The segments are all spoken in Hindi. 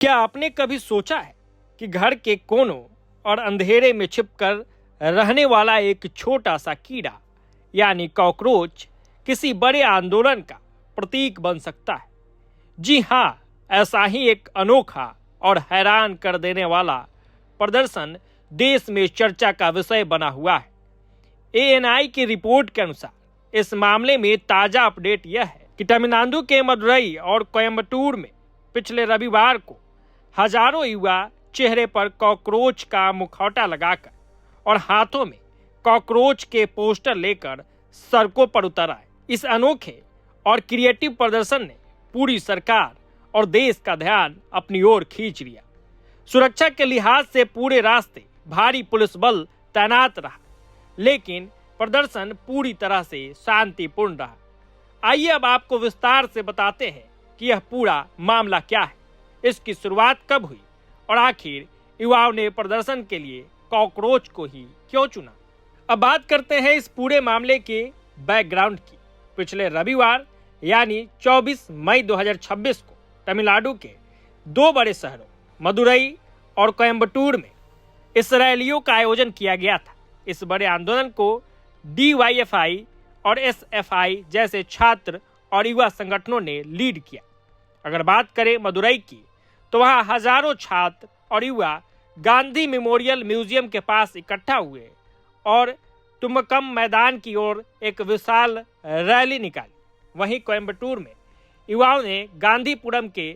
क्या आपने कभी सोचा है कि घर के कोनों और अंधेरे में छिपकर रहने वाला एक छोटा सा कीड़ा यानी कॉकरोच किसी बड़े आंदोलन का प्रतीक बन सकता है? जी हाँ, ऐसा ही एक अनोखा और हैरान कर देने वाला प्रदर्शन देश में चर्चा का विषय बना हुआ है। एएनआई की रिपोर्ट के अनुसार इस मामले में ताजा अपडेट यह है कि तमिलनाडु के मदुरई और कोयम्बटूर में पिछले रविवार को हजारों युवा चेहरे पर कॉकरोच का मुखौटा लगाकर और हाथों में कॉकरोच के पोस्टर लेकर सड़कों पर उतर आए। इस अनोखे और क्रिएटिव प्रदर्शन ने पूरी सरकार और देश का ध्यान अपनी ओर खींच लिया। सुरक्षा के लिहाज से पूरे रास्ते भारी पुलिस बल तैनात रहा, लेकिन प्रदर्शन पूरी तरह से शांतिपूर्ण रहा। आइए अब आपको विस्तार से बताते हैं कि यह पूरा मामला क्या है, इसकी शुरुआत कब हुई और आखिर युवाओं ने प्रदर्शन के लिए कॉकरोच को ही क्यों चुना। अब बात करते हैं इस पूरे मामले के बैकग्राउंड की। पिछले रविवार यानी 24 मई 2026 को तमिलनाडु के दो बड़े शहरों मदुरई और कोयम्बटूर में इस रैलियों का आयोजन किया गया था। इस बड़े आंदोलन को डीवाईएफआई और एसएफआई जैसे छात्र और युवा संगठनों ने लीड किया। अगर बात करें मदुरई की, तो वहां हजारों छात्र और युवा गांधी मेमोरियल म्यूजियम के पास इकट्ठा हुए और तुमकम मैदान की ओर एक विशाल रैली निकाली। वहीं कोयम्बटूर में युवाओं ने गांधीपुरम के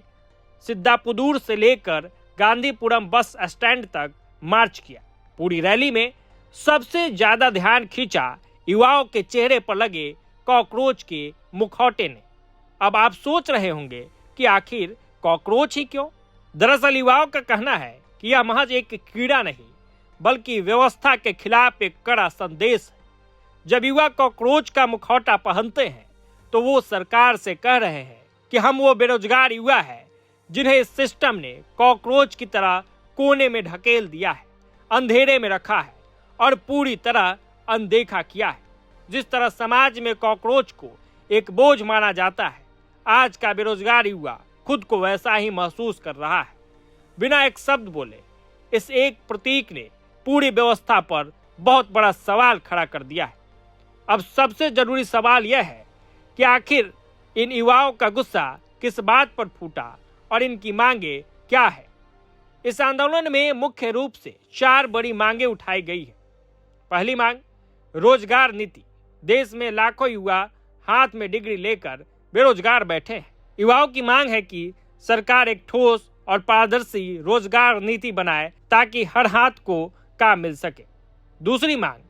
सिद्धापुदूर से लेकर गांधीपुरम बस स्टैंड तक मार्च किया। पूरी रैली में सबसे ज्यादा ध्यान खींचा युवाओं के चेहरे पर लगे कॉकरोच के मुखौटे ने। अब आप सोच रहे होंगे कि आखिर कॉकरोच ही क्यों? दरअसल युवाओं का कहना है कि यह महज एक कीड़ा नहीं, बल्कि व्यवस्था के खिलाफ एक कड़ा संदेश है। जब युवा कॉकरोच का मुखौटा पहनते हैं, तो वो सरकार से कह रहे हैं कि हम वो बेरोजगार युवा हैं जिन्हें इस सिस्टम ने कॉकरोच की तरह कोने में ढकेल दिया है, अंधेरे में रखा है और पूरी तरह अनदेखा किया है। जिस तरह समाज में कॉकरोच को एक बोझ माना जाता है, आज का बेरोजगार युवा खुद को वैसा ही महसूस कर रहा है। बिना एक शब्द बोले इस एक प्रतीक ने पूरी व्यवस्था पर बहुत बड़ा सवाल खड़ा कर दिया है। अब सबसे जरूरी सवाल यह है कि आखिर इन युवाओं का गुस्सा किस बात पर फूटा और इनकी मांगे क्या है। इस आंदोलन में मुख्य रूप से 4 बड़ी मांगे उठाई गई है। पहली मांग, रोजगार नीति। देश में लाखों युवा हाथ में डिग्री लेकर बेरोजगार बैठे हैं। युवाओं की मांग है कि सरकार एक ठोस और पारदर्शी रोजगार नीति बनाए ताकि हर हाथ को काम मिल सके। दूसरी मांग,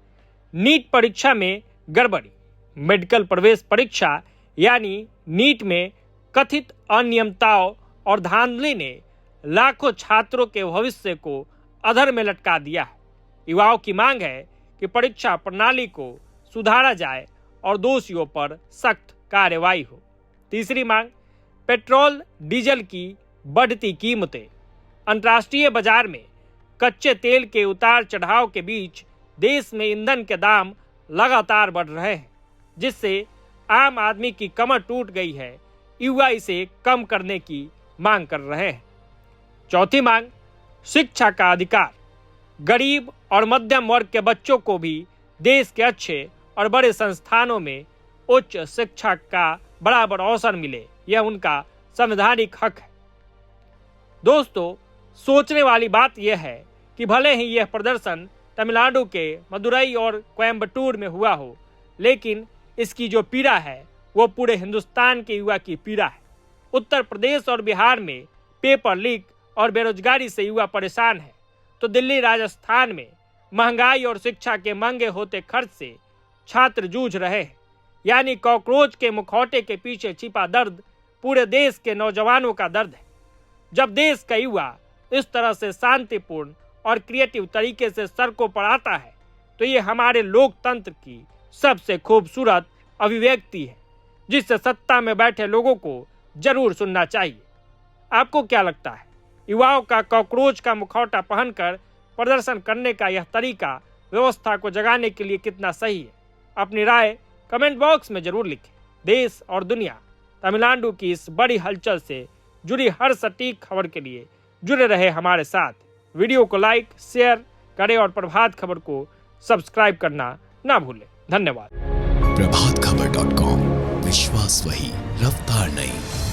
नीट परीक्षा में गड़बड़ी। मेडिकल प्रवेश परीक्षा यानी नीट में कथित अनियमितताओं और धांधली ने लाखों छात्रों के भविष्य को अधर में लटका दिया है। युवाओं की मांग है कि परीक्षा प्रणाली को सुधारा जाए और दोषियों पर सख्त कार्रवाई हो। तीसरी मांग, पेट्रोल डीजल की बढ़ती कीमतें। अंतर्राष्ट्रीय बाजार में कच्चे तेल के उतार चढ़ाव के बीच देश में ईंधन के दाम लगातार बढ़ रहे हैं, जिससे आम आदमी की कमर टूट गई है। युवा इसे कम करने की मांग कर रहे हैं। चौथी मांग, शिक्षा का अधिकार। गरीब और मध्यम वर्ग के बच्चों को भी देश के अच्छे और बड़े संस्थानों में उच्च शिक्षा का बराबर अवसर मिले, यह उनका संवैधानिक हक है। दोस्तों, सोचने वाली बात यह है कि भले ही यह प्रदर्शन तमिलनाडु के मदुरई और कोयम्बटूर में हुआ हो, लेकिन इसकी जो पीड़ा है वो पूरे हिंदुस्तान के युवा की पीड़ा है। उत्तर प्रदेश और बिहार में पेपर लीक और बेरोजगारी से युवा परेशान है, तो दिल्ली राजस्थान में महंगाई और शिक्षा के महंगे होते खर्च से छात्र जूझ रहे हैं। यानी कॉकरोच के मुखौटे के पीछे छिपा दर्द पूरे देश के नौजवानों का दर्द है। जब देश का युवा इस तरह से शांतिपूर्ण और क्रिएटिव तरीके से सड़कों पर आता है, तो ये हमारे लोकतंत्र की सबसे खूबसूरत अभिव्यक्ति है, जिससे सत्ता में बैठे लोगों को जरूर सुनना चाहिए। आपको क्या लगता है, युवाओं का कॉकरोच का मुखौटा पहनकर प्रदर्शन करने का यह तरीका व्यवस्था को जगाने के लिए कितना सही है? अपनी राय कमेंट बॉक्स में जरूर लिखें। देश और दुनिया तमिलनाडु की इस बड़ी हलचल से जुड़ी हर सटीक खबर के लिए जुड़े रहे हमारे साथ। वीडियो को लाइक शेयर करें और प्रभात खबर को सब्सक्राइब करना ना भूलें। धन्यवाद। प्रभातखबर.com, विश्वास वही, रफ्तार नहीं।